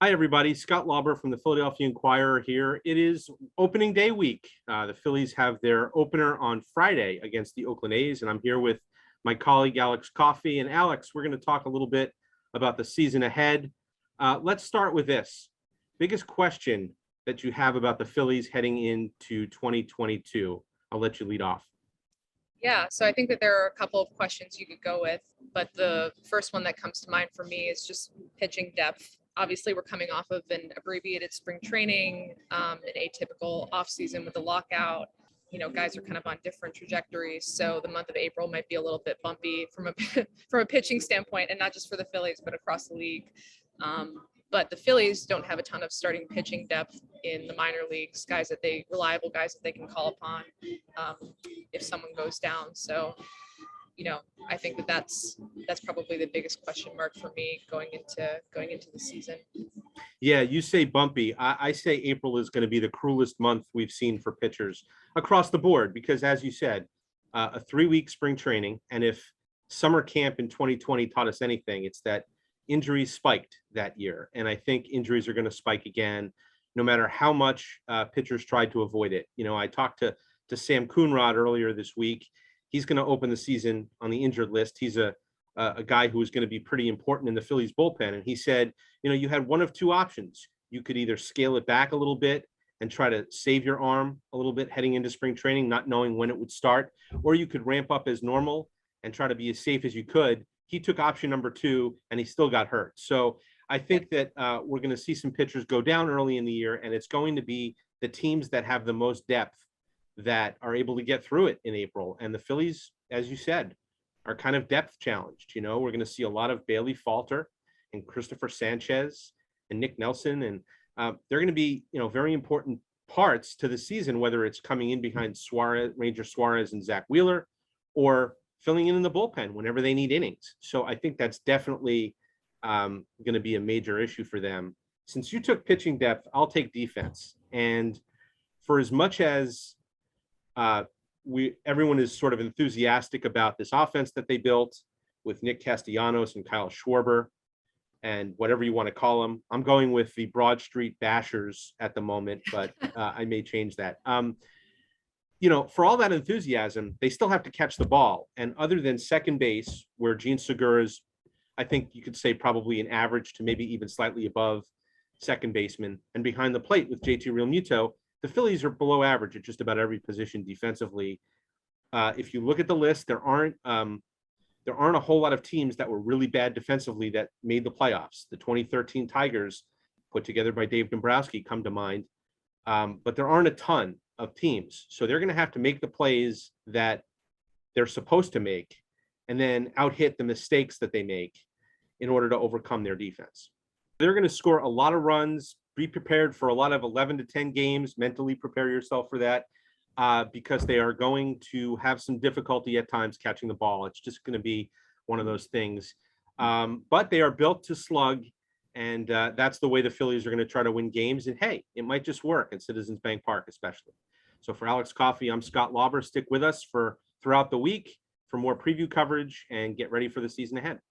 Hi, everybody. Scott Lauber from the Philadelphia Inquirer here. It is opening day week. The Phillies have their opener on Friday against the Oakland A's, and I'm here with my colleague, Alex Coffey. And Alex, we're going to talk a little bit about the season ahead. Let's start with this. Biggest question that you have about the Phillies heading into 2022. I'll let you lead off. Yeah, so I think that there are a couple of questions you could go with, but the first one that comes to mind for me is just pitching depth. Obviously, we're coming off of an abbreviated spring training, an atypical offseason with the lockout. Guys are kind of on different trajectories, so the month of April might be a little bit bumpy from a from a pitching standpoint, and not just for the Phillies, but across the league. But the Phillies don't have a ton of starting pitching depth in the minor leagues, reliable guys that they can call upon if someone goes down. So, I think that's probably the biggest question mark for me going into the season. Yeah, you say bumpy. I say April is going to be the cruelest month we've seen for pitchers across the board because, as you said, a 3-week spring training. And if summer camp in 2020 taught us anything, it's that injuries spiked that year. And I think injuries are going to spike again, no matter how much pitchers tried to avoid it. I talked to Sam Coonrod earlier this week. He's going to open the season on the injured list. He's a guy who is going to be pretty important in the Phillies bullpen. And he said, you had one of two options. You could either scale it back a little bit and try to save your arm a little bit heading into spring training, not knowing when it would start, or you could ramp up as normal and try to be as safe as you could. He took option number 2 and he still got hurt. So I think that we're going to see some pitchers go down early in the year, and it's going to be the teams that have the most depth that are able to get through it in April. And the Phillies, as you said, are kind of depth challenged. We're going to see a lot of Bailey Falter and Christopher Sanchez and Nick Nelson. And they're going to be, very important parts to the season, whether it's coming in behind Ranger Suarez and Zach Wheeler, or filling in the bullpen whenever they need innings. So I think that's definitely going to be a major issue for them. Since you took pitching depth, I'll take defense. And for as much as everyone is sort of enthusiastic about this offense that they built with Nick Castellanos and Kyle Schwarber and whatever you want to call them. I'm going with the Broad Street Bashers at the moment, but I may change that. For all that enthusiasm, they still have to catch the ball. And other than second base, where Gene Segura's, I think you could say probably an average to maybe even slightly above second baseman, and behind the plate with JT Realmuto, the Phillies are below average at just about every position defensively. If you look at the list, there aren't a whole lot of teams that were really bad defensively that made the playoffs. The 2013 Tigers, put together by Dave Dombrowski, come to mind. But there aren't a ton of teams. So they're going to have to make the plays that they're supposed to make and then out-hit the mistakes that they make in order to overcome their defense. They're going to score a lot of runs. Be prepared for a lot of 11 to 10 games. Mentally prepare yourself for that because they are going to have some difficulty at times catching the ball. It's just going to be one of those things. But they are built to slug, and that's the way the Phillies are going to try to win games. And hey, it might just work at Citizens Bank Park, especially. So for Alex Coffey, I'm Scott Lauber. Stick with us throughout the week for more preview coverage and get ready for the season ahead.